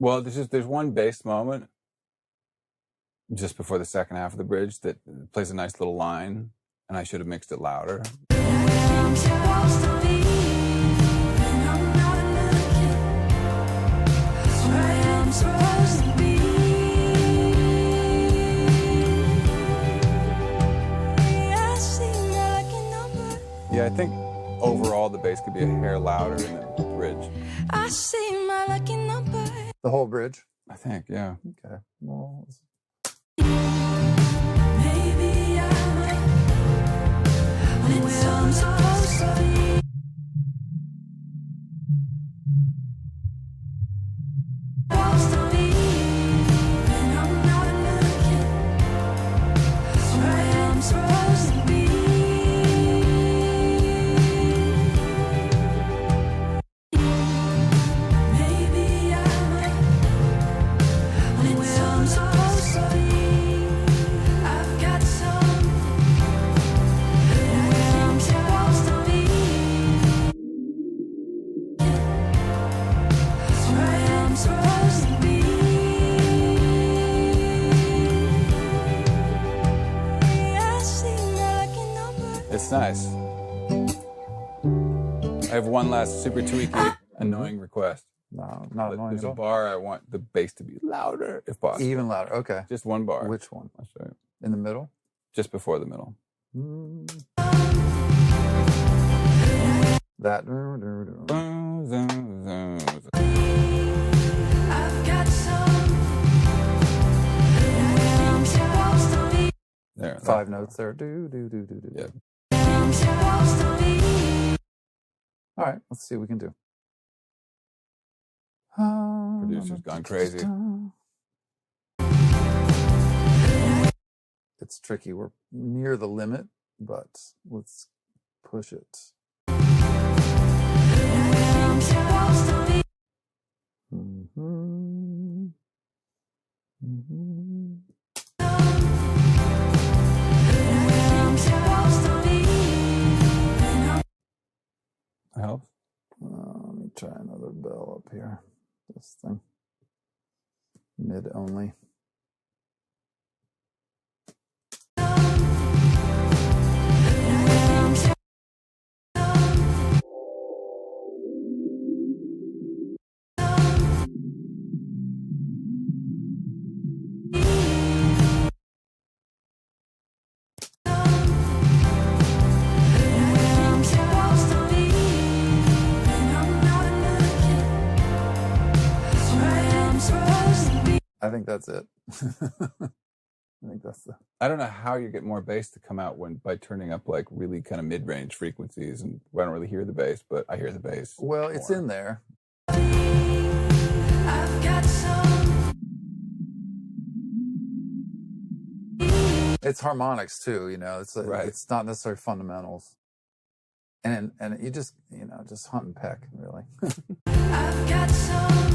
Well, there's one bass moment just before the second half of the bridge that plays a nice little line, and I should have mixed it louder. Yeah, I think overall the bass could be a hair louder in the bridge. I see my lucky number. The whole bridge? I think, yeah. Okay. Well, Maybe I'm where I'm supposed to be. Supposed to be, and I'm not looking where I'm supposed to be. Maybe I'm where I'm supposed to be. I've got some where I'm supposed to be. Where I'm supposed to be. I see my lucky number. It's nice. I have one last super tweaky, annoying request. no, not annoying There's at a all. bar I want the bass to be louder, if possible. Even louder. Okay. Just one bar. Which one? I'll show you. In the middle? Just before the middle. That. I've got some where I'm supposed to be. There. 5 notes there. Do. Yeah. Where I'm supposed to be. All right. Let's see what we can do. Producer's gone crazy. It's tricky. We're near the limit, but let's push it. Where I'm supposed to be. Mm-hmm. Mm-hmm. Where I'm supposed to be. That helps. Let me try another bell up here. This thing. Mid only. I'm supposed to be, and I'm not looking where I'm supposed to be. I think that's it. I think that's the. I don't know how you get more bass to come out by turning up like really kind of mid-range frequencies, and I don't really hear the bass, but I hear the bass. Well, it's more. in there. I've got some. It's harmonics too, you know. It's Right. It's not necessarily fundamentals. And you just just hunt and peck, really. I've got some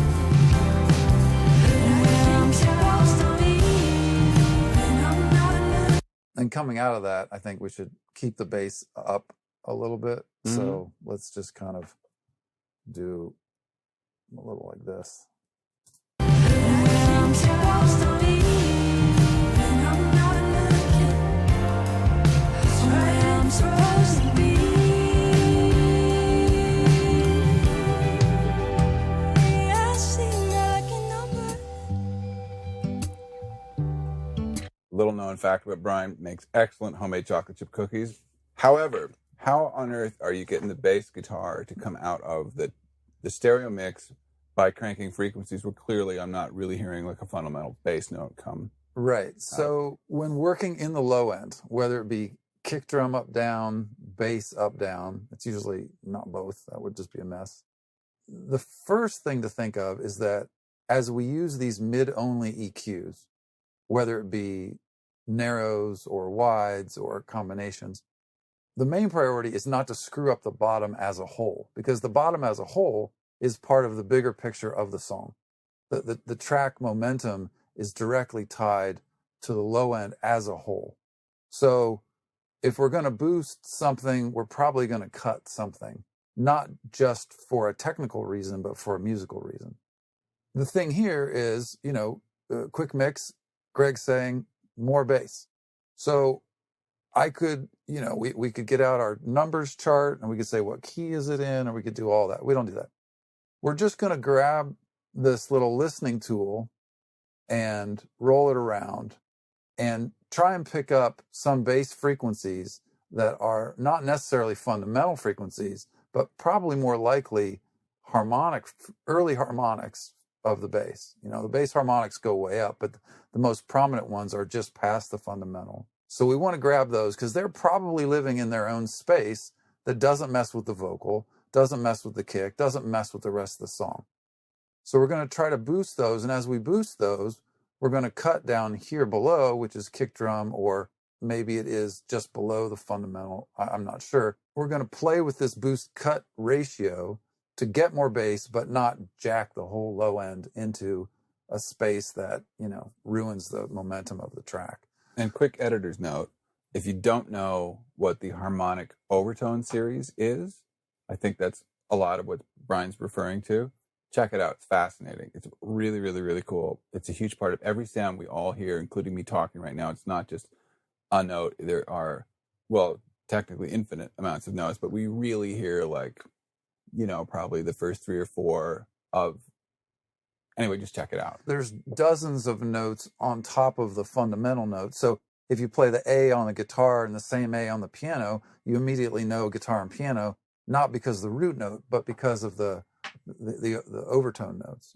where I'm supposed to be, and I'm not looking. And coming out of that, I think we should keep the bass up a little bit. Mhm. So let's just kind of do a little like this. I'm supposed to be, and I'm not looking where I'm supposed to be. I see my lucky number. Little known fact about Brian, makes excellent homemade chocolate chip cookies. However, how on earth are you getting the bass guitar to come out of the stereo mix by cranking frequencies where clearly I'm not really hearing like a fundamental bass note come? Right. So when working in the low end, whether it be kick drum up, down, bass up, down, it's usually not both. That would just be a mess. The first thing to think of is that as we use these mid-only EQs, whether it be narrows or wides or combinations, the main priority is not to screw up the bottom as a whole, because the bottom as a whole is part of the bigger picture of the song. The track momentum is directly tied to the low end as a whole. So if we're going to boost something, we're probably going to cut something, not just for a technical reason, but for a musical reason. The thing here is, quick mix, Greg saying more bass. So I could, we could get out our numbers chart and we could say, what key is it in? Or we could do all that. We don't do that. We're just going to grab this little listening tool and roll it around and try and pick up some bass frequencies that are not necessarily fundamental frequencies, but probably more likely early harmonics of the bass. The bass harmonics go way up, but the most prominent ones are just past the fundamental. So we want to grab those because they're probably living in their own space that doesn't mess with the vocal, doesn't mess with the kick, doesn't mess with the rest of the song. So we're going to try to boost those. And as we boost those, we're going to cut down here below, which is kick drum, or maybe it is just below the fundamental. I'm not sure. We're going to play with this boost cut ratio to get more bass, but not jack the whole low end into a space that, ruins the momentum of the track. And quick editor's note, if you don't know what the harmonic overtone series is, I think that's a lot of what Brian's referring to. Check it out. It's fascinating. It's really, really, really cool. It's a huge part of every sound we all hear, including me talking right now. It's not just a note. There are, technically infinite amounts of notes, but we really hear probably the first 3 or 4 of. Anyway, just check it out. There's dozens of notes on top of the fundamental note. So if you play the A on the guitar and the same A on the piano, you immediately know guitar and piano, not because of the root note, but because of the overtone notes.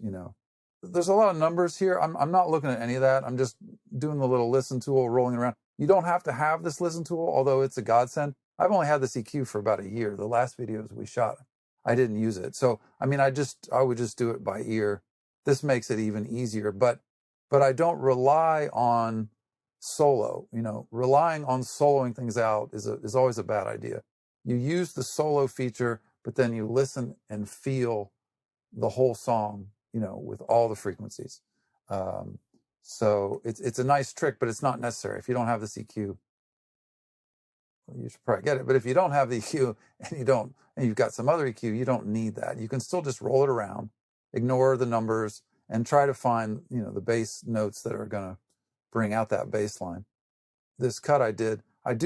There's a lot of numbers here. I'm not looking at any of that. I'm just doing the little listen tool, rolling around. You don't have to have this listen tool, although it's a godsend. I've only had this EQ for about a year. The last videos we shot, I didn't use it. So, I would just do it by ear. This makes it even easier, but I don't rely on solo. Relying on soloing things out is always a bad idea. You use the solo feature, but then you listen and feel the whole song, with all the frequencies. So it's a nice trick, but it's not necessary. If you don't have this EQ, you should probably get it. But if you don't have the EQ and you've got some other EQ, you don't need that. You can still just roll it around, ignore the numbers, and try to find, the bass notes that are going to bring out that bass line. This cut I do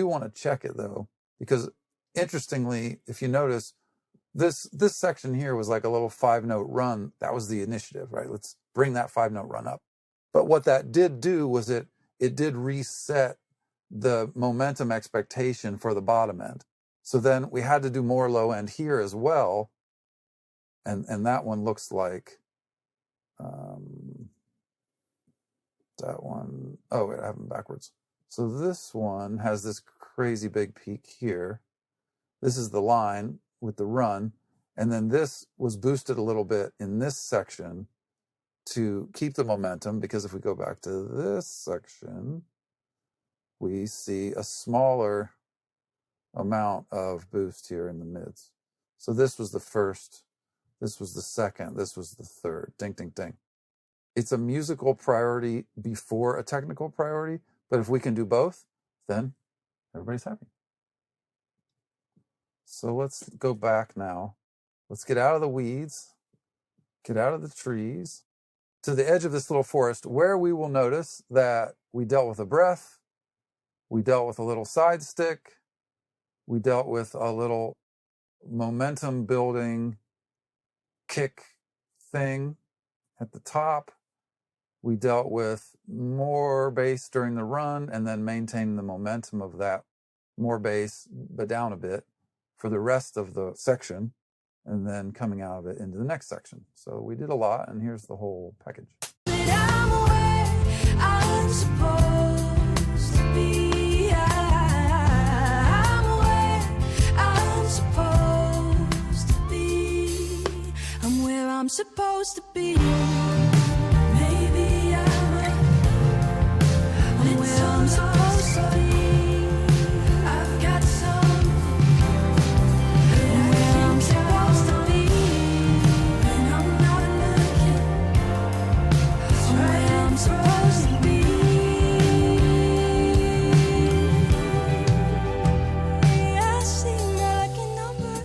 want to check it though, because interestingly, if you notice, this section here was like a little 5-note run. That was the initiative, right? Let's bring that 5-note run up. But what that did do was it did reset the momentum expectation for the bottom end. So then we had to do more low end here as well. And that one looks like that one. Oh, wait, I have them backwards. So this one has this crazy big peak here. This is the line with the run. And then this was boosted a little bit in this section to keep the momentum, because if we go back to this section, we see a smaller amount of boost here in the mids. So this was the first, this was the second, this was the third. Ding, ding, ding. It's a musical priority before a technical priority, but if we can do both, then everybody's happy. So let's go back now. Let's get out of the weeds, get out of the trees, to the edge of this little forest, where we will notice that we dealt with a breath, we dealt with a little side stick, we dealt with a little momentum building kick thing at the top. We dealt with more bass during the run and then maintaining the momentum of that more bass, but down a bit for the rest of the section, and then coming out of it into the next section. So we did a lot, and here's the whole package. I'm where I'm supposed to be. I'm where I'm supposed to be. I'm where I'm supposed to be. Maybe I'm where I'm supposed to be. I've got something where I'm supposed to be. When I'm not looking, where I'm supposed to be. I seem like a number.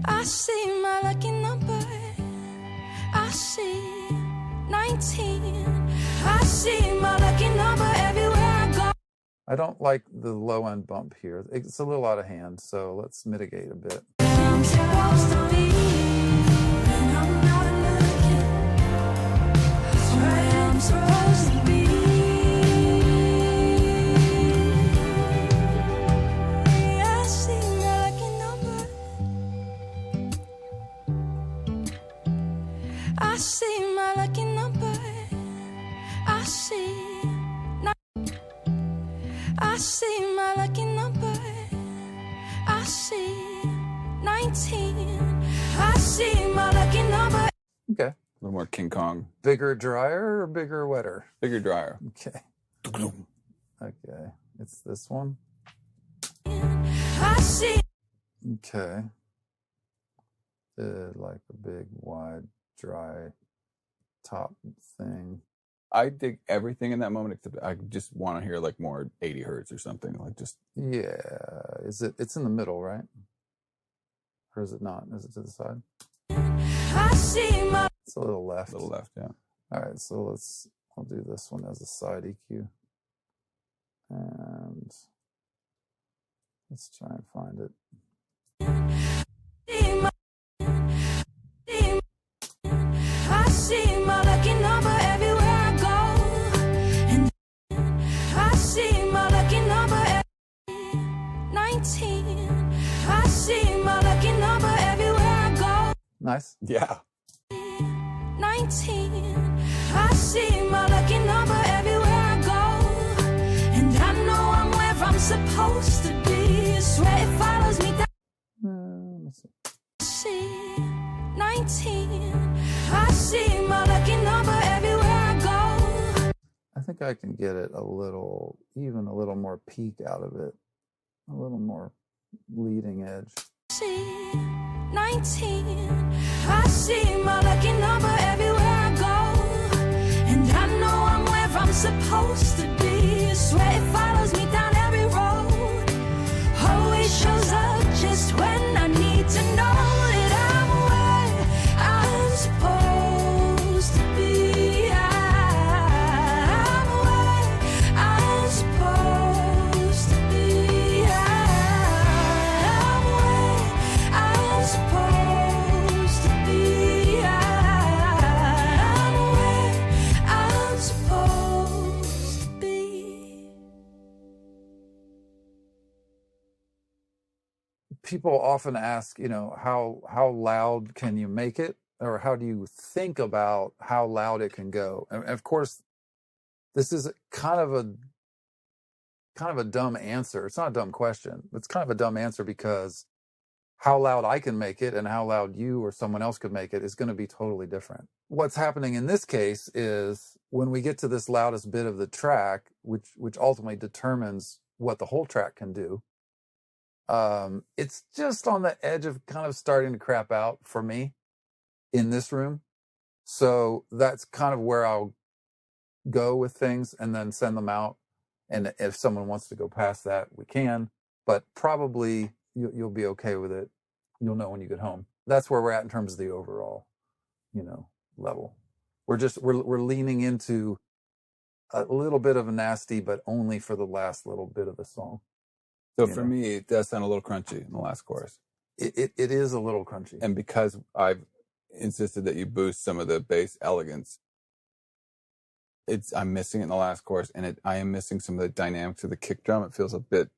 I seem 19. I see my lucky number everywhere I go. I don't like the low end bump here. It's a little out of hand, so let's mitigate a bit. I'm supposed to be, and I'm not looking. That's right, I'm supposed to be. I see my lucky number. I see my lucky number. I see. I see my lucky number. I see 19. I see my lucky number. Okay. A little more King Kong. Bigger dryer or bigger wetter? Bigger dryer. Okay. Okay. It's this one. I see. Okay. Like a big, wide, dry top thing. I dig everything in that moment except I just want to hear like more 80 hertz or something. Like just Yeah. It's in the middle, right? Or is it not? Is it to the side? I see my. It's a little a left. little left, yeah. All right, so I'll do this one as a side EQ. And let's try and find it. I see my lucky number everywhere I go. And I see my lucky number. 19. I see my lucky number everywhere I go. Nice. Yeah. 19. I see my lucky number everywhere I go. And I know I'm where I'm supposed to be. I swear it follows me down. Let me see. See 19. I see my lucky number everywhere I go. I think I can get it even a little more peak out of it. A little more leading edge. See 19. I see my lucky number everywhere I go. And I know I'm where I'm supposed to be. I swear it follows me down every road. Always shows up just when I need to know that I'm where I'm supposed to be. I'm where I'm supposed to be. I'm where I'm supposed to be. I'm where I'm supposed to be. People often ask, how loud can you make it? Or how do you think about how loud it can go? And of course, this is kind of a dumb answer. It's not a dumb question. It's kind of a dumb answer because how loud I can make it and how loud you or someone else could make it is going to be totally different. What's happening in this case is when we get to this loudest bit of the track, which ultimately determines what the whole track can do, it's just on the edge of kind of starting to crap out for me in this room. So that's kind of where I'll go with things and then send them out. And if someone wants to go past that, we can, but probably you'll be okay with it. You'll know when you get home. That's where we're at in terms of the overall, level. We're leaning into a little bit of a nasty, but only for the last little bit of the song. So for me, it does sound a little crunchy in the last chorus. It is a little crunchy. And because I've insisted that you boost some of the bass elegance, I'm missing it in the last chorus, and I am missing some of the dynamics of the kick drum. It feels a bit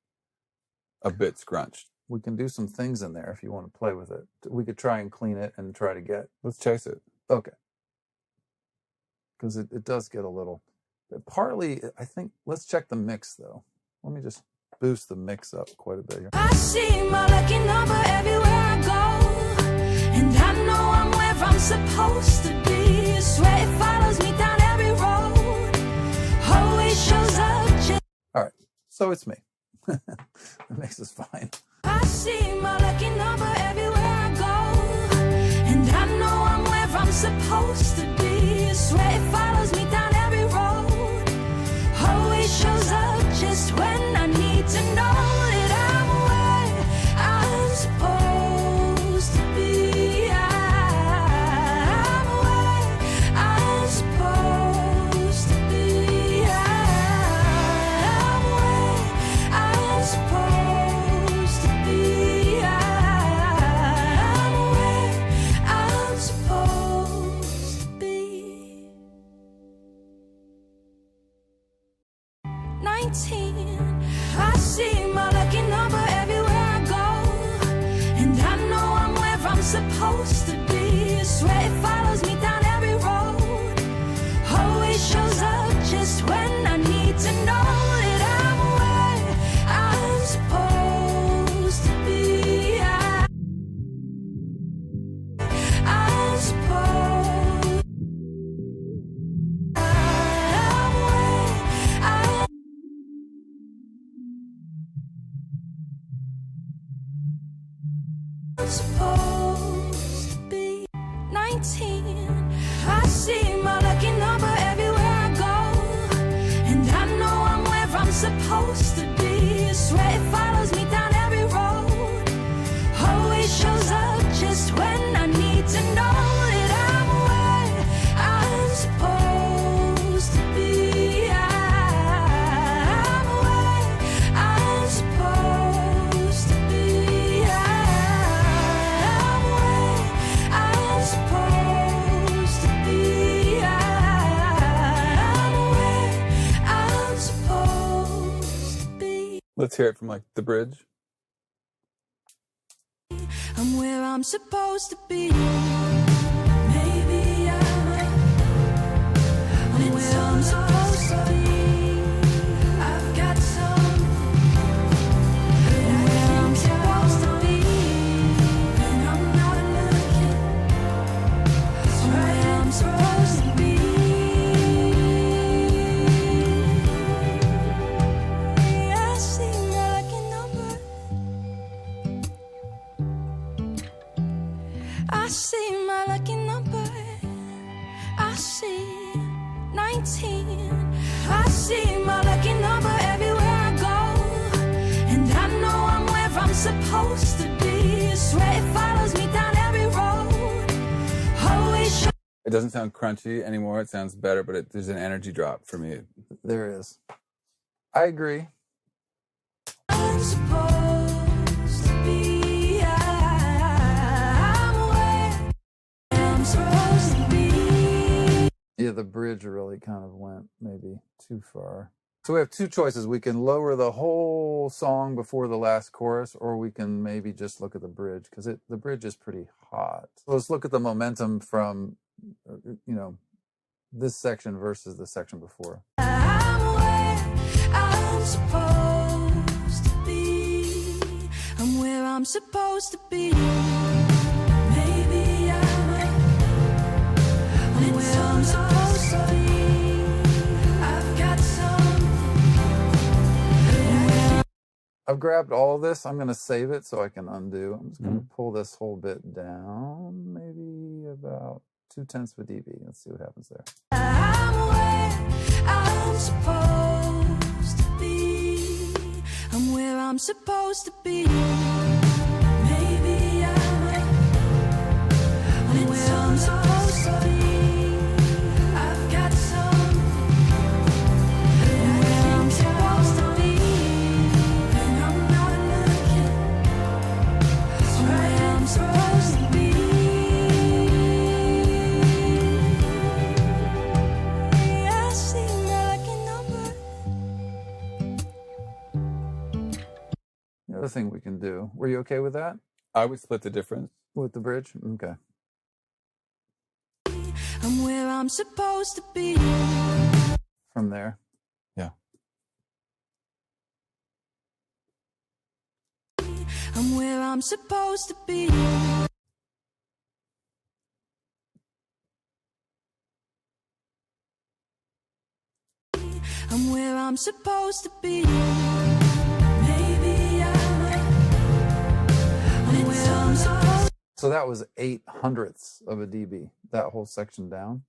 scrunched. We can do some things in there if you want to play with it. We could try and clean it and try to get. Let's chase it. Okay. Because it does get a little. Partly, I think, let's check the mix though. Let me just boost the mix up quite a bit here. I see my lucky number everywhere I go. And I know I'm where I'm supposed to be. I swear it follows me down every road. Always shows up just. All right. So it's me. The mix is fine. I see my lucky number everywhere I go. And I know I'm where I'm supposed to be. I swear it follows me down every road. Always shows up just when I need to know that I'm where I'm supposed to be. I'm where I'm supposed 19. I see my lucky number everywhere I go, and I know I'm where I'm supposed to be. I swear it follows me down every road, always shows up just when I need to know that I'm where I'm supposed to be. I'm supposed. I'm where I'm supposed to be. 19. I see my lucky number everywhere I go, and I know I'm where I'm supposed to be. I swear it follows me down every road, always shows up just when I need to know that I'm where I'm supposed to be. I'm where I'm supposed to be. I'm where I'm supposed to be. I'm where I'm supposed to be. Let's hear it from like the bridge. I'm where I'm supposed to be. Maybe I'm where I'm supposed to be. I've got some. I'm where I'm supposed to be, and I'm not looking. It's where I'm supposed to be. I see my lucky number. I see my lucky number. I see 19. I see my lucky number everywhere I go, and I know I'm where I'm supposed to be. I swear it follows me down every road, always shows It doesn't sound crunchy anymore. It sounds better, but there's an energy drop for me. There is. I agree. I'm supposed to be. I'm where I'm supposed to be. Yeah, the bridge really kind of went maybe too far. So we have two choices. We can lower the whole song before the last chorus, or we can maybe just look at the bridge, because the bridge is pretty hot. So let's look at the momentum from, this section versus the section before. I'm where I'm supposed to be. I'm where I'm supposed to be. Maybe I'm where I'm supposed to be. I've got some. I've grabbed all of this. I'm going to save it so I can undo. I'm just going to pull this whole bit down, maybe about 0.2 dB. Let's see what happens there. I'm where I'm supposed to be. I'm where I'm supposed to be. Maybe I'm where I'm supposed to be. I've got some. I'm where I'm supposed to be, and I'm not looking. It's where I'm supposed to be. I see my lucky number. The other thing we can do. Were you okay with that? I would split the difference. With the bridge? Okay. I'm where I'm supposed to be. From there. Yeah. I'm where I'm supposed to be. I'm where I'm supposed to be. Maybe I'm where I'm supposed. So that was 0.08 of a dB, that whole section down.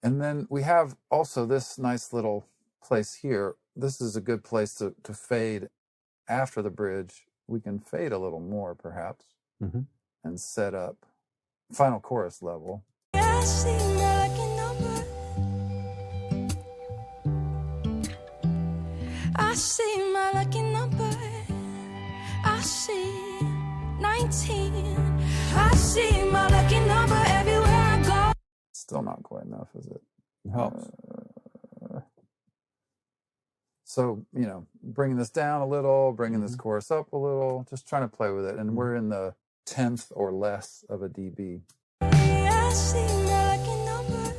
And then we have also this nice little place here. This is a good place to fade after the bridge. We can fade a little more, perhaps, and set up final chorus level. I see my lucky number. I see my lucky number. I see 19. I see my lucky number everywhere I go. Still not quite enough, is it? It helps. So, bringing this down a little, bringing this chorus up a little, just trying to play with it. And we're in the 10th or less of a dB. I see my lucky number.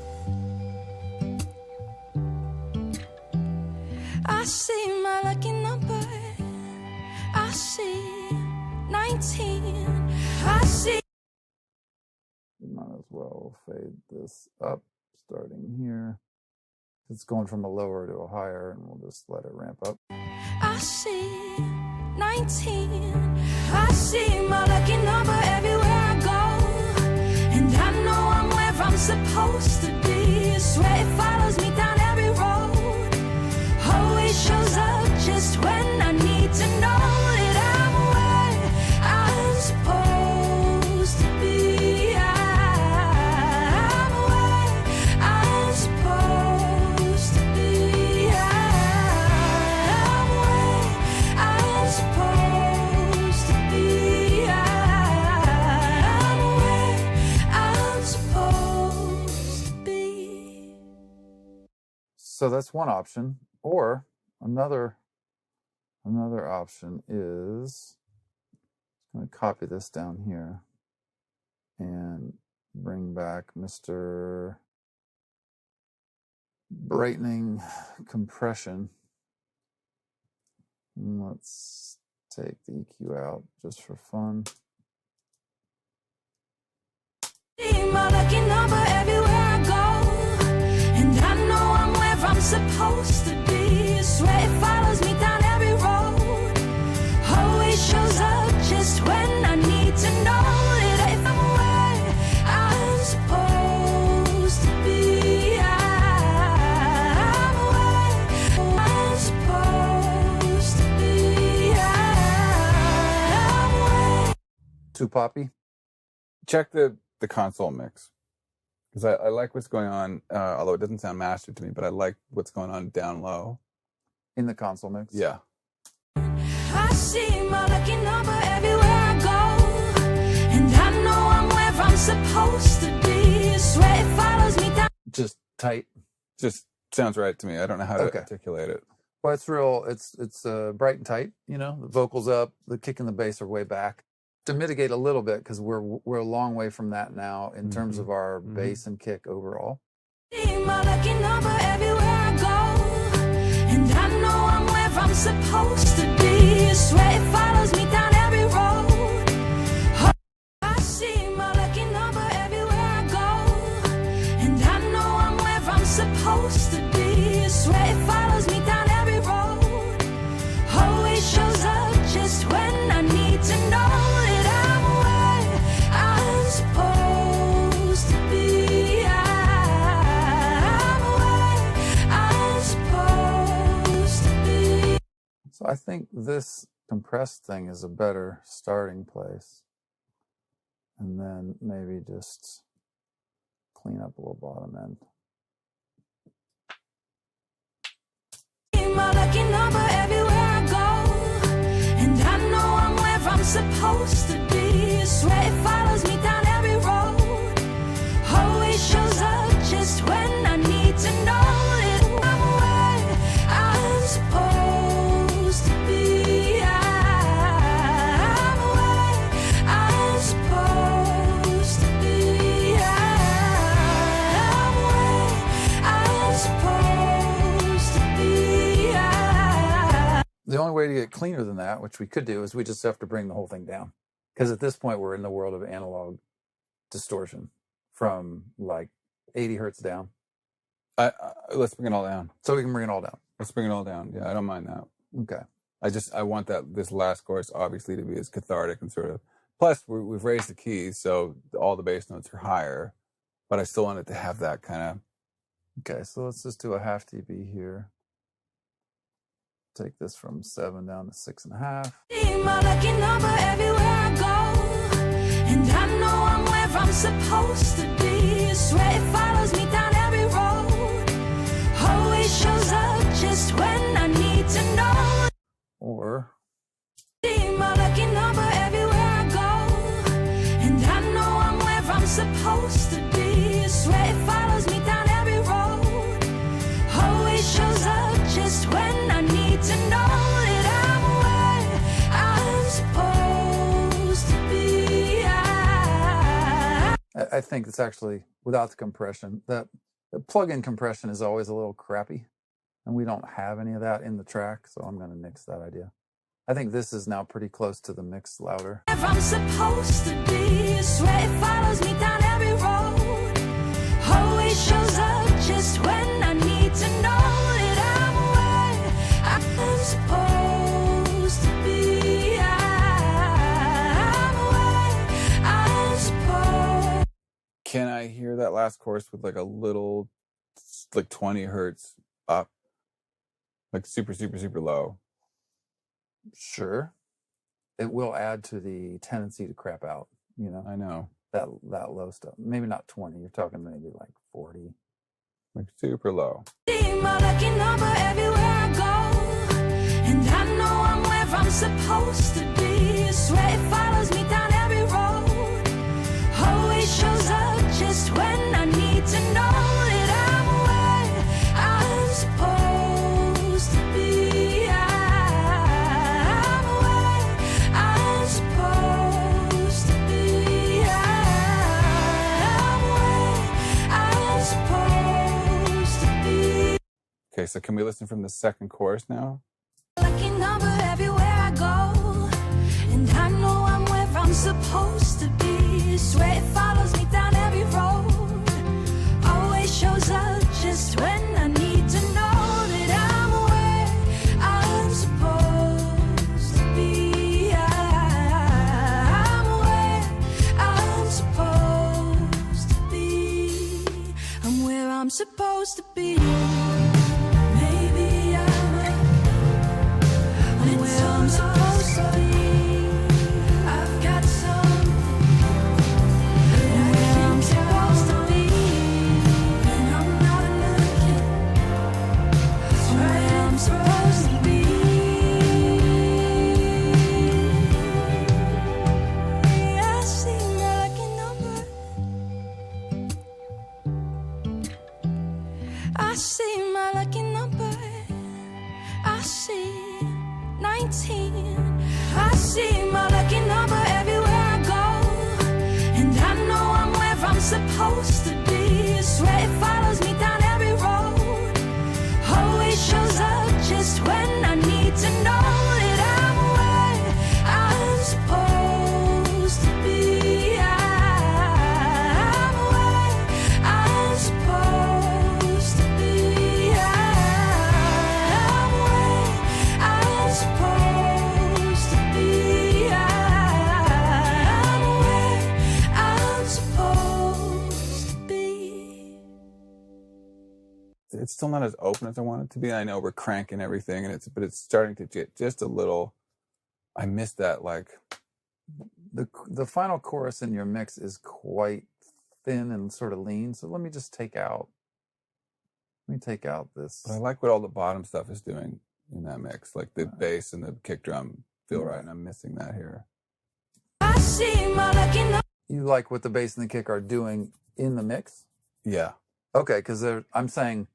I see my lucky number. I see 19. I see. Might as well fade this up, starting here. It's going from a lower to a higher, and we'll just let it ramp up. I see 19. I see my lucky number everywhere I go. And I know I'm where I'm supposed to be. I swear it follows me down every road. Always shows up just when I need to know that I'm where I'm supposed to be. I'm where I'm supposed to be. I'm where I'm supposed to be. I'm where I'm supposed to be. So that's one option. Or another option is, I'm going to copy this down here and bring back Mr. Brightening Compression. And let's take the EQ out just for fun. See my lucky number everywhere I go. And I know I'm where I'm supposed to be. I swear it follows me down every road. Always shows up just when I need to know that if I'm where I'm supposed to be. I'm where I'm supposed to be. I'm where. Too poppy? Check the console mix, because I like what's going on, although it doesn't sound mastered to me, but I like what's going on down low. In the console mix? Yeah. I see my lucky number everywhere I go. And I know I'm where I'm supposed to be. I swear it follows me down. Just tight. Just sounds right to me. I don't know how to Okay. articulate it. Well, it's bright and tight, the vocals up, the kick and the bass are way back. To mitigate a little bit, because we're a long way from that now in terms of our bass and kick overall. See my lucky number everywhere I go. And I know I'm where I'm supposed to be. I swear it follows me down every road. I see my lucky number everywhere I go. And I know I'm where I'm supposed to be. I swear it follows me down every road. Always shows up just when I need to know that I'm where I'm supposed to be. I'm where I'm supposed to be. So I think this compressed thing is a better starting place. And then maybe just clean up a little bottom end. My lucky number everywhere I go. And I know I'm where I'm supposed to be. I swear it follows me down every road. Always shows up just when I need to know that I'm where I'm supposed to be. I'm where I'm supposed to be. I'm where I'm supposed to be. The only way to get cleaner than that, which we could do, is we just have to bring the whole thing down. Because at this point, we're in the world of analog distortion from like 80 hertz down. Let's bring it all down. So we can bring it all down. Let's bring it all down. Yeah, I don't mind that. Okay. I want this last chorus obviously to be as cathartic and sort of. Plus, we've raised the keys, so all the bass notes are higher, but I still want it to have that kind of. Okay, so let's just do a half dB here. Take this from 7 down to 6.5. See my lucky number everywhere I go. And I know I'm where I'm supposed to be. I swear it follows me down every road. Always shows up just when I need to know. Or See my lucky number everywhere I go. And I know I'm where I'm supposed to be. I swear it follows me down every road. Always shows up just when I need I think it's actually without the compression. The plug-in compression is always a little crappy, and we don't have any of that in the track, so I'm going to nix that idea. I think this is now pretty close to the mix louder. If I'm supposed to be, sweat it follows me down every road. Always shows up just when I need to know that I'm where I'm supposed to be. I'm where I'm supposed. Can I hear that last chorus with like a little, like 20 hertz up? Like super, super, super low. Sure. It will add to the tendency to crap out, you know, I know. that low stuff. Maybe not 20. You're talking maybe like 40. Like super low. See my lucky number everywhere I go, and I know I'm where I'm supposed to be. Sweat it follows me down every road. Always shows up just when I need to know that I'm where I'm supposed to be. I'm where I'm supposed to be. I'm where I'm supposed to be. Okay, so can we listen from the second chorus now? Lucky number everywhere I go, and I know I'm where I'm supposed to be. Sweat it follows me down every road. Always shows up just when I need to know that I'm where I'm supposed to be. I'm where I'm supposed to be. I'm where I'm supposed to be. Maybe I'm where I'm supposed to be. I've got some. I'm where I'm supposed to be. And I'm not looking. It's where I'm supposed to be. I see my lucky number. I see my lucky number. I see 19. I see my lucky number everywhere I go, and I know I'm where I'm supposed to be. Sweat it follows me down every road. Always shows up just when I need to know that I'm where I'm supposed to be. I'm where I'm supposed to be. I'm where I'm supposed to be. I'm where I'm supposed to be. It's still not as open as I want it to be. I know we're cranking everything, and but it's starting to get just a little. I missed that. Like, The final chorus in your mix is quite thin and sort of lean. So let me take out this. but I like what all the bottom stuff is doing in that mix. Like the bass and the kick drum feel right, and I'm missing that here. I see my lucky number. You like what the bass and the kick are doing in the mix? Yeah. Okay, because I'm saying,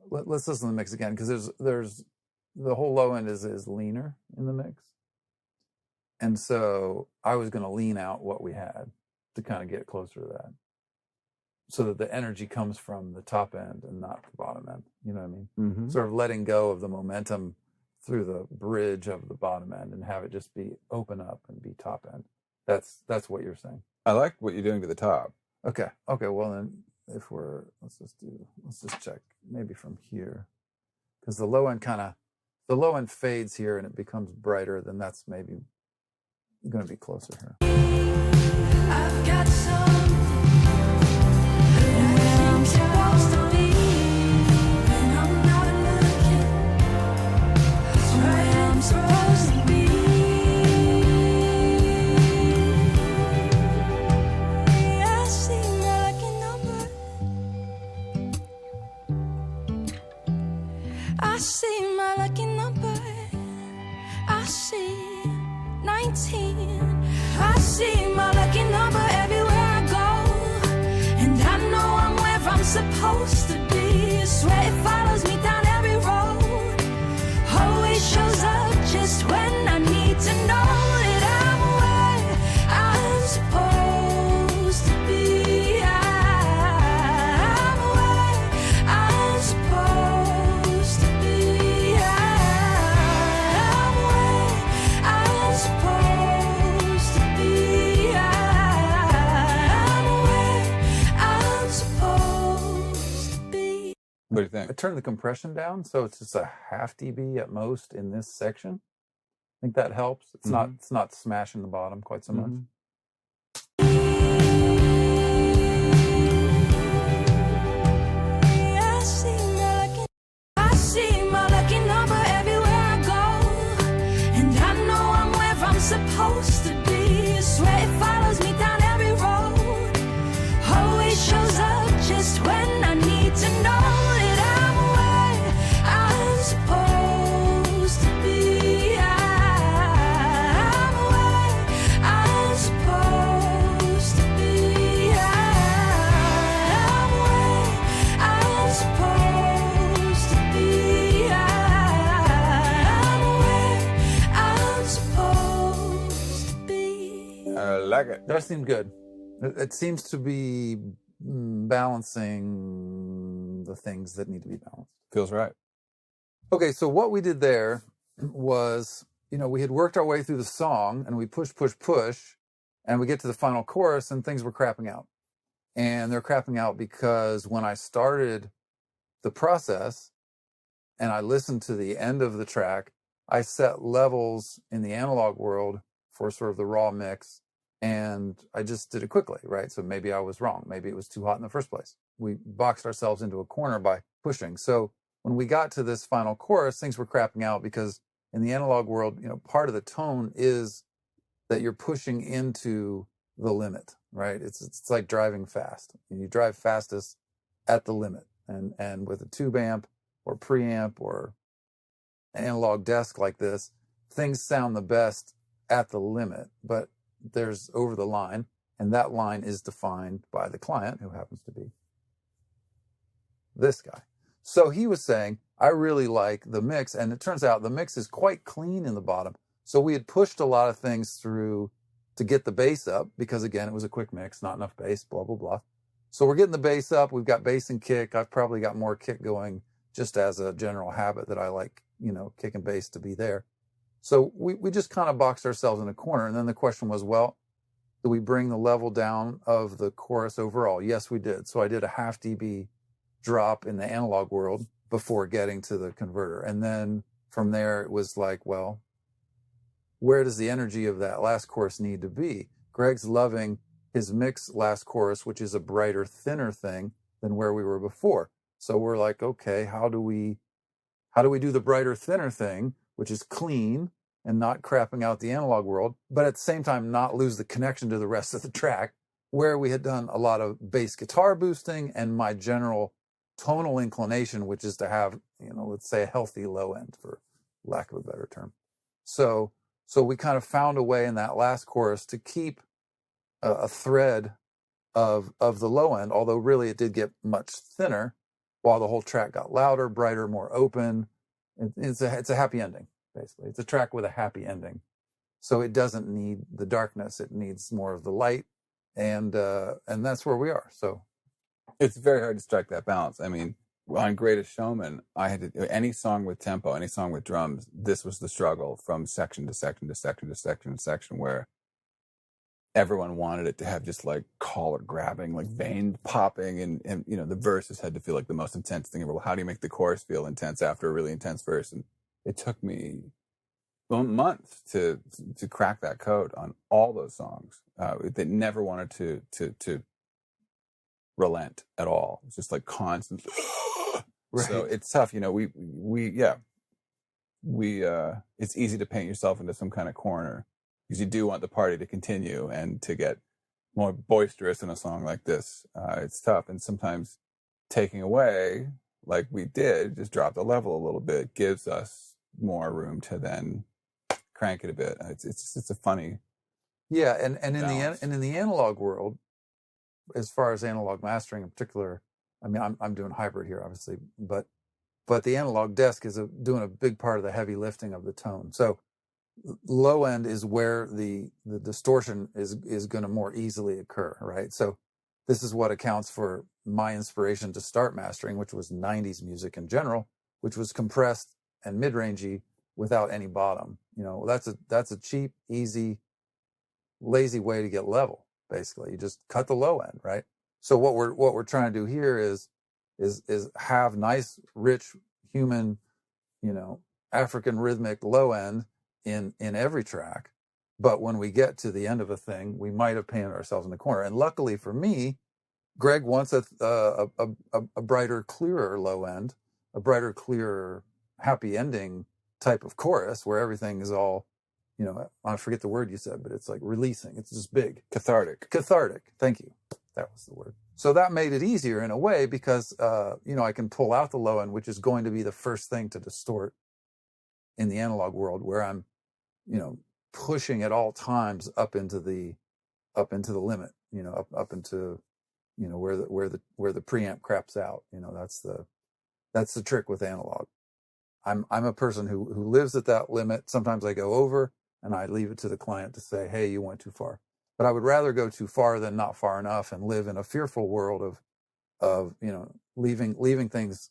let's listen to the mix again, because there's the whole low end is leaner in the mix, and so I was going to lean out what we had to kind of get closer to that, so that the energy comes from the top end and not the bottom end. You know what I mean? Mm-hmm. Sort of letting go of the momentum through the bridge of the bottom end and have it just be open up and be top end. That's what you're saying. I like what you're doing to the top. Okay. Well then, let's just check maybe from here, because the low end fades here and it becomes brighter. Then that's maybe going to be closer here. I've got some. Where I'm supposed to be, and I'm not looking. It's where I'm supposed to be. I see my lucky number. I see my lucky number. I see 19. I see my lucky number everywhere I go, and I know I'm where I'm supposed to be. Sweat it follows me down every road. Always shows up just when I need to know that I'm where I'm supposed to be. What do you I think? turned the compression down, so it's just a half dB at most in this section. I think that helps. It's not smashing the bottom quite so much. I see my lucky number everywhere I go, and I know I'm where I'm supposed to be. I swear it follows me down every road. Always shows up just when I need to know that I'm where I'm supposed to be. I'm where I'm supposed to be. I'm where I'm supposed to be. I'm where I'm supposed to be. I like it. That seemed good. It seems to be balancing the things that need to be balanced. Feels right. Okay, so what we did there was, we had worked our way through the song and we push, and we get to the final chorus and things were crapping out. And they're crapping out because when I started the process and I listened to the end of the track, I set levels in the analog world for sort of the raw mix, and I just did it quickly, right? So maybe I was wrong. Maybe it was too hot in the first place. We boxed ourselves into a corner by pushing. So when we got to this final chorus, things were crapping out because in the analog world, part of the tone is that you're pushing into the limit, right? It's like driving fast. You drive fastest at the limit. And with a tube amp or preamp or an analog desk like this, things sound the best at the limit, but there's over the line, and that line is defined by the client, who happens to be this guy. So he was saying, I really like the mix, and it turns out the mix is quite clean in the bottom. So we had pushed a lot of things through to get the bass up, because again, it was a quick mix, not enough bass, blah, blah, blah. So we're getting the bass up. We've got bass and kick. I've probably got more kick going just as a general habit that I like, kick and bass to be there. So we just kind of boxed ourselves in a corner. And then the question was, well, do we bring the level down of the chorus overall? Yes, we did. So I did a half dB drop in the analog world before getting to the converter. And then from there, it was like, well, where does the energy of that last chorus need to be? Greg's loving his mix last chorus, which is a brighter, thinner thing than where we were before. So we're like, okay, how do we do the brighter, thinner thing, which is clean and not crapping out the analog world, but at the same time not lose the connection to the rest of the track, where we had done a lot of bass guitar boosting and my general tonal inclination, which is to have, let's say a healthy low end, for lack of a better term. So we kind of found a way in that last chorus to keep a thread of the low end, although really it did get much thinner, while the whole track got louder, brighter, more open. It's a happy ending, basically. It's a track with a happy ending. So it doesn't need the darkness. It needs more of the light. And that's where we are. So it's very hard to strike that balance. I mean, on Greatest Showman, I had to, any song with tempo, any song with drums, this was the struggle from section to section to section to section to section, where everyone wanted it to have just like collar grabbing, like vein popping, and the verses had to feel like the most intense thing ever. Well, how do you make the chorus feel intense after a really intense verse? And it took me months to crack that code on all those songs. They never wanted to relent at all. It's just like constant. Right. So it's tough, it's easy to paint yourself into some kind of corner, because you do want the party to continue and to get more boisterous in a song like this. It's tough. And sometimes taking away, like we did, just drop the level a little bit, gives us more room to then crank it a bit. It's a funny. Yeah. And in balance. in the analog world, as far as analog mastering in particular, I mean, I'm doing hybrid here, obviously, but the analog desk is doing a big part of the heavy lifting of the tone. So low end is where the distortion is going to more easily occur, right? So this is what accounts for my inspiration to start mastering, which was 90s music in general, which was compressed and mid-rangey without any bottom. That's a cheap, easy, lazy way to get level. Basically, you just cut the low end, right? So what we're trying to do here is is have nice, rich, human, African rhythmic low end in every track. But when we get to the end of a thing, we might have painted ourselves in the corner. And luckily for me, Greg wants a brighter, clearer low end, a brighter, clearer, happy ending type of chorus where everything is all, I forget the word you said, but it's like releasing. It's just big. Cathartic. Thank you. That was the word. So that made it easier in a way because, I can pull out the low end, which is going to be the first thing to distort in the analog world where I'm, pushing at all times up into the limit, up into, where the preamp craps out. That's the trick with analog. I'm a person who lives at that limit. Sometimes I go over and I leave it to the client to say, hey, you went too far. But I would rather go too far than not far enough and live in a fearful world of leaving things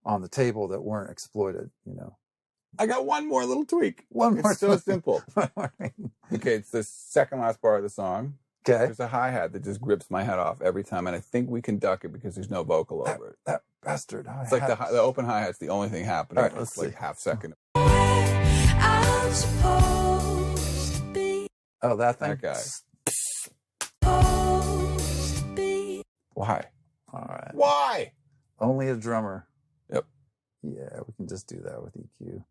on the table that weren't exploited, I got one more little tweak. One more. It's so simple. Okay, it's the second last part of the song. Okay. There's a hi-hat that just grips my head off every time, and I think we can duck it because there's no vocal over it. That bastard. It's like the open hi-hat's the only thing happening. All right, let's it's like see. half second. I'm supposed to be, Oh, that thing? That guy. supposed to be. Why? All right. Why? Only a drummer. Yep. Yeah, we can just do that with EQ.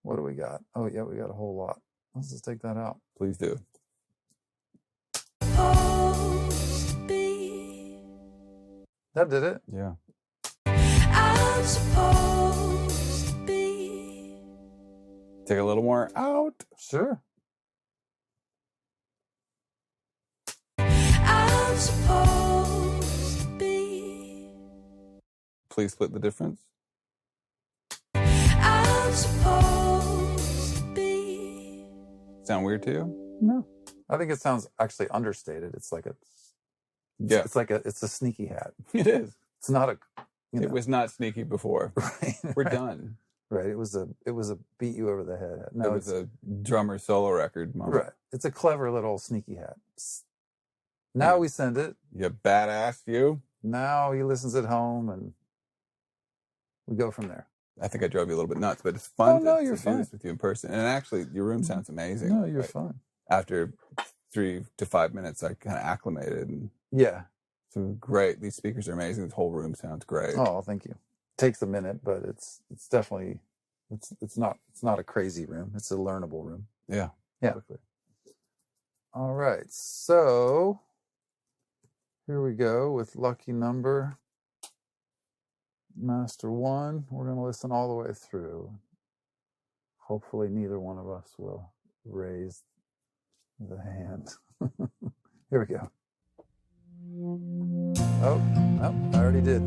What do we got? Oh, yeah, we got a whole lot. Let's just take that out. Please do. Supposed to be. That did it. Yeah. I'm supposed to be. Take a little more out. Sure. I'm supposed to be. Please split the difference. I'm supposed to be. Sound weird to you? No. I think it sounds actually understated. It's like Yeah. it's a sneaky hat. It is. It's not a, It was not sneaky before. right. We're right, done. Right. It was a beat you over the head hat. No, It was a drummer solo record moment. right. It's a clever little sneaky hat. Now we send it. You badass, you. Now he listens at home and we go from there. I think I drove you a little bit nuts, but it's fun no, to you're do fine. this with you in person. And actually, your room sounds amazing. No, you're Like, fine. After 3 to 5 minutes, I kind of acclimated, and Yeah. so great. These speakers are amazing. This whole room sounds great. Oh, thank you. Takes a minute, but it's definitely it's not a crazy room. It's a learnable room. Yeah. Yeah. Quickly. All right. So here we go with lucky number master 1. We're going to listen all the way through. Hopefully neither one of us will raise the hand. Here we go. Oh, no, I already did.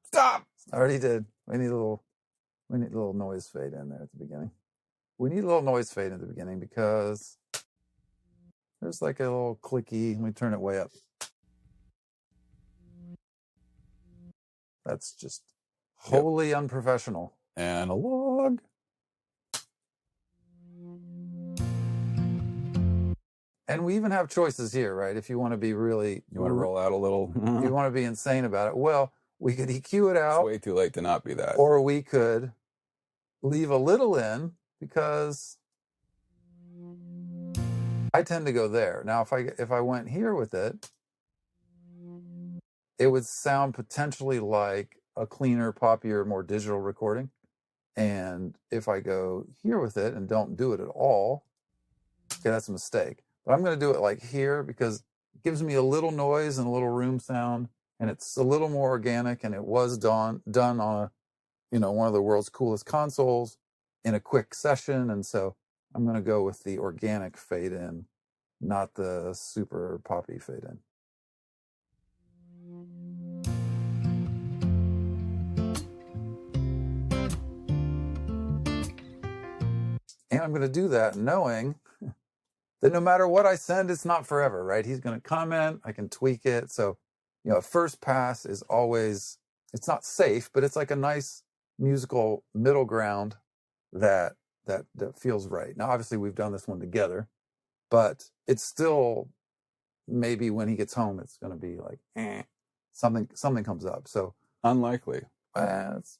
Stop! I already did. We need a little noise fade in there at the beginning. We need a little noise fade in the beginning because there's like a little clicky. Let me turn it way up. That's just wholly unprofessional. Analog. And we even have choices here, right? If you want to be really, You want to roll out a little? you want to be insane about it. Well, we could EQ it It's out, way too late to not be that. or we could leave a little in because I tend to go there. Now, if I went here with it, it would sound potentially like a cleaner, poppier, more digital recording. And if I go here with it and don't do it at all, okay, that's a mistake. But I'm going to do it like here because it gives me a little noise and a little room sound, and it's a little more organic, and it was done on one of the world's coolest consoles in a quick session. And so I'm going to go with the organic fade in, not the super poppy fade in. And I'm going to do that knowing that no matter what I send, it's not forever, right? He's going to comment, I can tweak it. So, a first pass is always, it's not safe, but it's like a nice musical middle ground that feels right. Now, obviously we've done this one together, but it's still, maybe when he gets home, it's going to be like, something comes up. So Unlikely. it's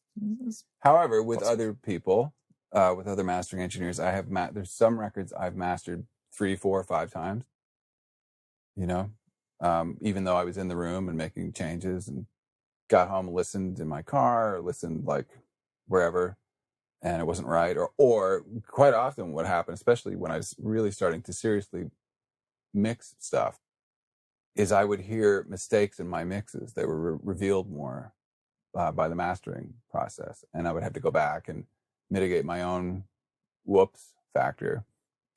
However, with possible. other people, with other mastering engineers, I have there's some records I've mastered 3, 4, 5 times. You know, even though I was in the room and making changes, and got home, listened in my car, or listened like wherever, and it wasn't right. Or quite often, what happened, especially when I was really starting to seriously mix stuff, is I would hear mistakes in my mixes that were revealed more by the mastering process, and I would have to go back and mitigate my own whoops factor,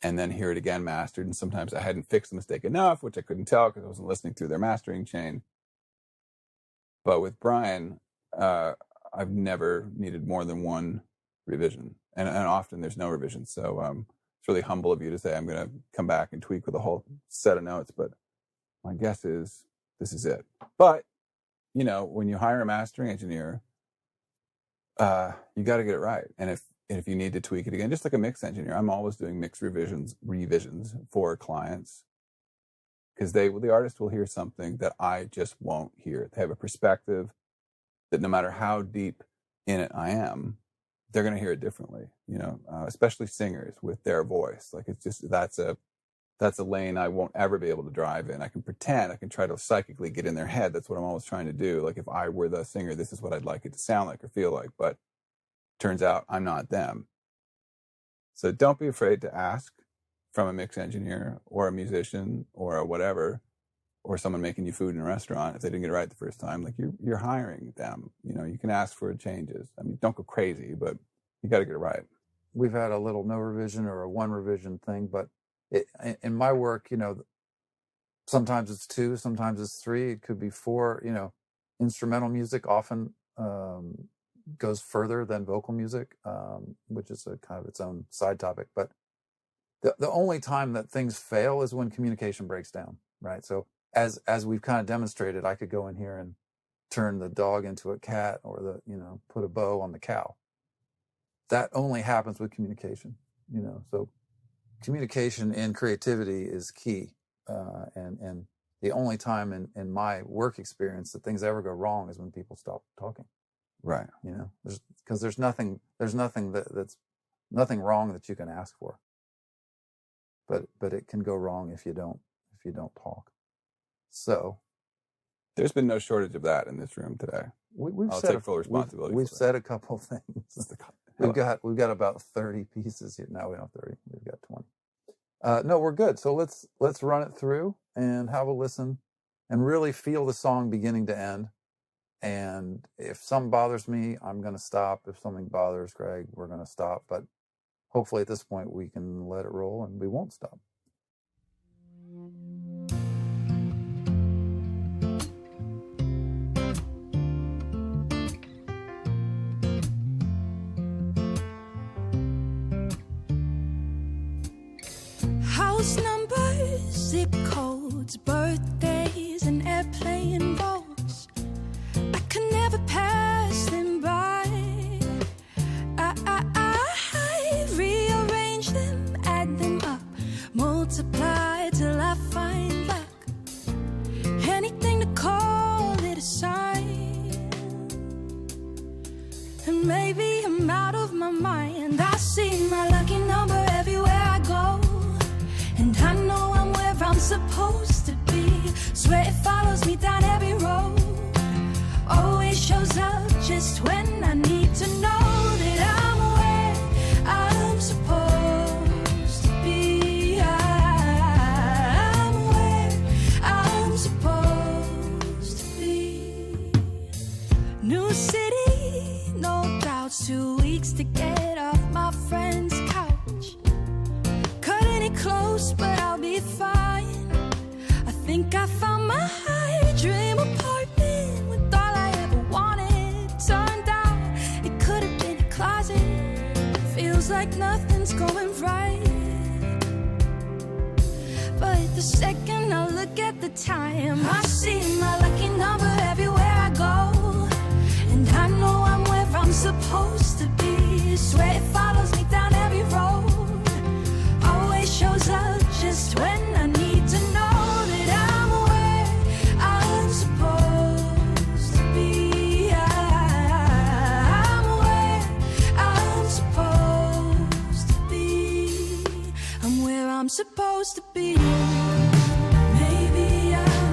and then hear it again mastered. And sometimes I hadn't fixed the mistake enough, which I couldn't tell because I wasn't listening through their mastering chain. But with Brian, I've never needed more than one revision, and often there's no revision. So it's really humble of you to say I'm going to come back and tweak with a whole set of notes, but my guess is this is it. But you know, when you hire a mastering engineer, you got to get it right. And if you need to tweak it again, just like a mix engineer, I'm always doing mix revisions for clients, because the artist will hear something that I just won't hear. They have a perspective that no matter how deep in it I am, they're going to hear it differently. You know, especially singers with their voice. Like it's just that's a lane I won't ever be able to drive in. I can pretend, I can try to psychically get in their head. That's what I'm always trying to do. Like if I were the singer, this is what I'd like it to sound like or feel like. But turns out I'm not them. So don't be afraid to ask from a mix engineer or a musician or a whatever, or someone making you food in a restaurant if they didn't get it right the first time. Like you're hiring them. You know, you can ask for changes. I mean, don't go crazy, but you got to get it right. We've had a little no revision or a one revision thing, but in my work, you know, sometimes it's 2, sometimes it's 3, it could be 4. You know, instrumental music often goes further than vocal music, which is a kind of its own side topic. But the only time that things fail is when communication breaks down, right? So as we've kind of demonstrated, I could go in here and turn the dog into a cat, or put a bow on the cow. That only happens with communication, you know. So communication and creativity is key, and the only time in my work experience that things ever go wrong is when people stop talking. Right. You know, because there's nothing that's nothing wrong that you can ask for, but it can go wrong if you don't talk. So there's been no shortage of that in this room today. I'll take full responsibility. We've said a couple things. We've got about 30 pieces here. No, we don't have 30. We've got 20. No, we're good. So let's run it through and have a listen and really feel the song beginning to end. And if something bothers me, I'm going to stop. If something bothers Greg, we're going to stop. But hopefully at this point we can let it roll and we won't stop. House numbers, zip codes, birthdays, and airplane votes. I can never pass them by. I rearrange them, add them up, multiply till I find luck. Anything to call it a sign. And maybe I'm out of my mind. I see my lucky number everywhere I go. And I know I'm where I'm supposed to be. Swear it follows me down every road. Always shows up just when I need to know that I'm where I'm supposed to be. I'm where I'm supposed to be. New city, no doubts. 2 weeks to get off my friend's couch. Close, but I'll be fine. I think I found my dream apartment with all I ever wanted. Turned out it could have been a closet. Feels like nothing's going right. But the second I look at the time, I see my lucky number everywhere I go. And I know I'm where I'm supposed to be. Swear it follows me down every road. Shows up just when I need to know that I'm where I'm supposed supposed to be. Maybe I'm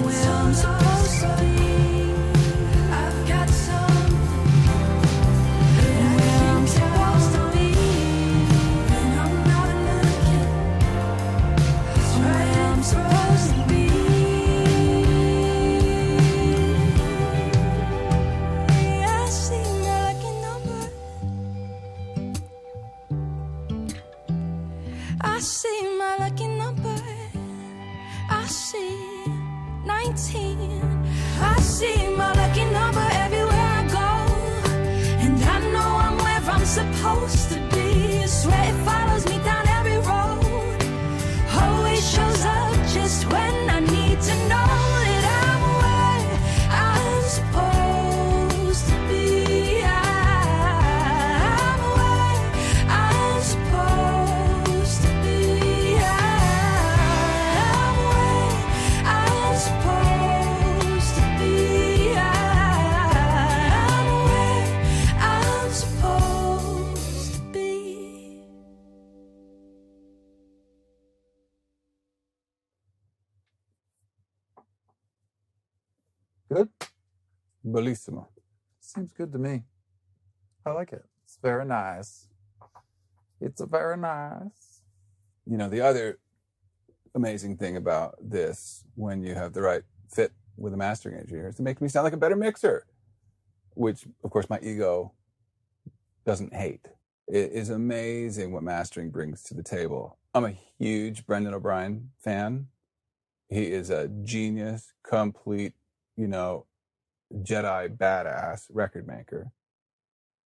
where I'm supposed to be. I've got some where I'm supposed to be. And I'm not looking. It's right I'm supposed to be. I see my lucky number. I see my lucky number. I see 19. I see my lucky number everywhere I go. And I know I'm where I'm supposed to be. I swear it follows me down every road. Always shows up just when I need to know that I'm where I'm supposed to be. I'm where I'm supposed to be. I'm where I'm supposed to be. I'm where I'm supposed to be. Good? Bellissimo. Seems good to me. I like it. It's very nice. It's a very nice. You know, the other amazing thing about this, when you have the right fit with a mastering engineer, is to make me sound like a better mixer, which, of course, my ego doesn't hate. It is amazing what mastering brings to the table. I'm a huge Brendan O'Brien fan. He is a genius, complete, you know, Jedi badass record maker.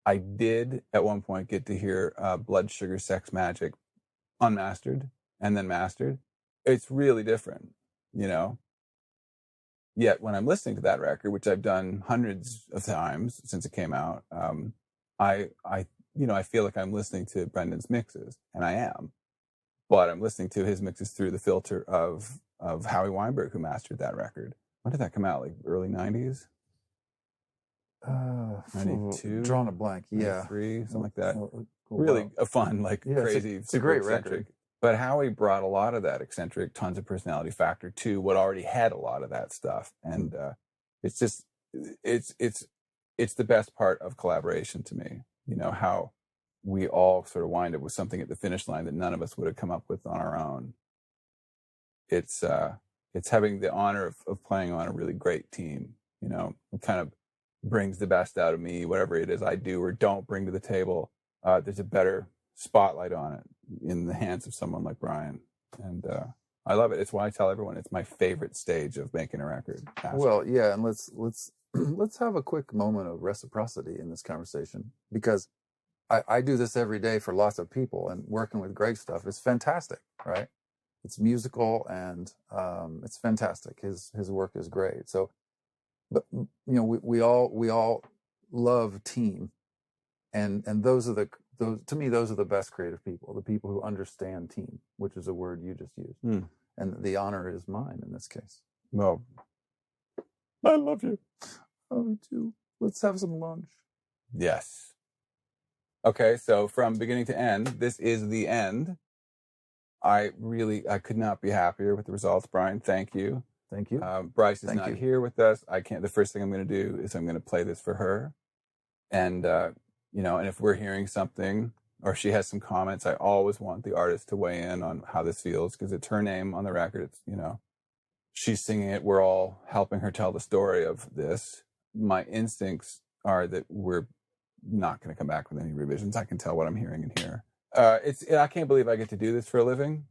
I did at one point get to hear Blood Sugar Sex Magic unmastered and then mastered. It's really different, you know. Yet when I'm listening to that record, which I've done hundreds of times since it came out, I feel like I'm listening to Brendan's mixes, and I am. But I'm listening to his mixes through the filter of Howie Weinberg, who mastered that record. When did that come out? Like early 90s? 92? Drawing a blank. Yeah. 93, something like that. Cool. Really a fun, like Yeah, crazy, it's a great eccentric. record. But Howie brought a lot of that eccentric, tons of personality factor to what already had a lot of that stuff. And it's just, it's the best part of collaboration to me. You know, how we all sort of wind up with something at the finish line that none of us would have come up with on our own. It's having the honor of playing on a really great team. You know, it kind of brings the best out of me, whatever it is I do or don't bring to the table. There's a better spotlight on it in the hands of someone like Brian. And I love it. It's why I tell everyone it's my favorite stage of making a record. Well, yeah, and let's let's have a quick moment of reciprocity in this conversation, because I do this every day for lots of people, and working with Greg stuff is fantastic, right? It's musical and it's fantastic. His work is great. So, but you know, we all love team, and those are to me those are the best creative people, the people who understand team, which is a word you just used, and the honor is mine in this case. Well, I love you. Oh, me too. Let's have some lunch. Yes. Okay, so from beginning to end, this is the end. I could not be happier with the results, Brian. Thank you. Thank you. Bryce is Thank not you. here with us. The first thing I'm going to do is I'm going to play this for her. And, and if we're hearing something or she has some comments, I always want the artist to weigh in on how this feels, because it's her name on the record. It's, she's singing it. We're all helping her tell the story of this. My instincts are that we're not going to come back with any revisions. I can tell what I'm hearing in here. I can't believe I get to do this for a living.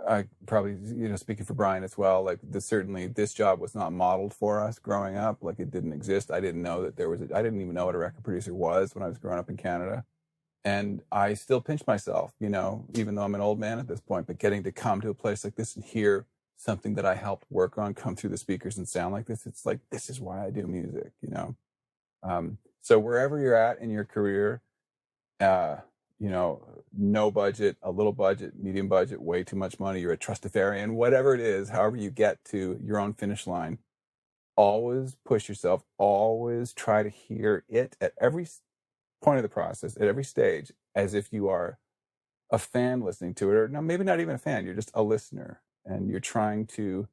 I probably, speaking for Brian as well, like certainly this job was not modeled for us growing up. Like it didn't exist. I didn't know that I didn't even know what a record producer was when I was growing up in Canada. And I still pinch myself, even though I'm an old man at this point, but getting to come to a place like this and hear something that I helped work on come through the speakers and sound like this. It's like, this is why I do music, So wherever you're at in your career, no budget, a little budget, medium budget, way too much money, you're a trustafarian, whatever it is, however you get to your own finish line, always push yourself, always try to hear it at every point of the process, at every stage, as if you are a fan listening to it, or no, maybe not even a fan, you're just a listener, and you're trying to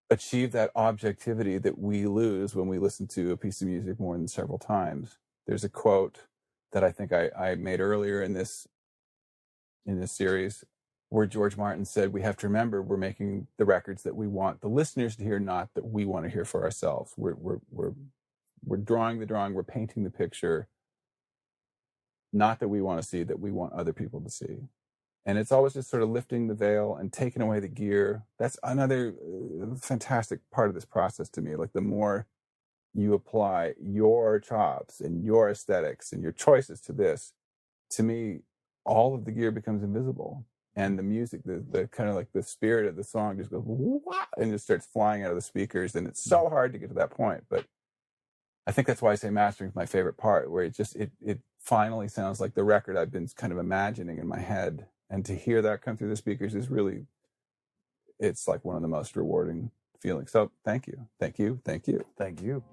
achieve that objectivity that we lose when we listen to a piece of music more than several times. There's a quote that I think I made earlier in this series, where George Martin said, we have to remember we're making the records that we want the listeners to hear, not that we want to hear for ourselves. We're drawing the drawing, we're painting the picture, not that we want to see, that we want other people to see. And it's always just sort of lifting the veil and taking away the gear. That's another fantastic part of this process to me. Like, the more you apply your chops and your aesthetics and your choices to this, to me, all of the gear becomes invisible. And the music, the kind of like the spirit of the song just goes, "Wah!" and just starts flying out of the speakers. And it's so hard to get to that point. But I think that's why I say mastering is my favorite part, where it finally sounds like the record I've been kind of imagining in my head. And to hear that come through the speakers is really, it's like one of the most rewarding feelings. So thank you. Thank you. Thank you. Thank you.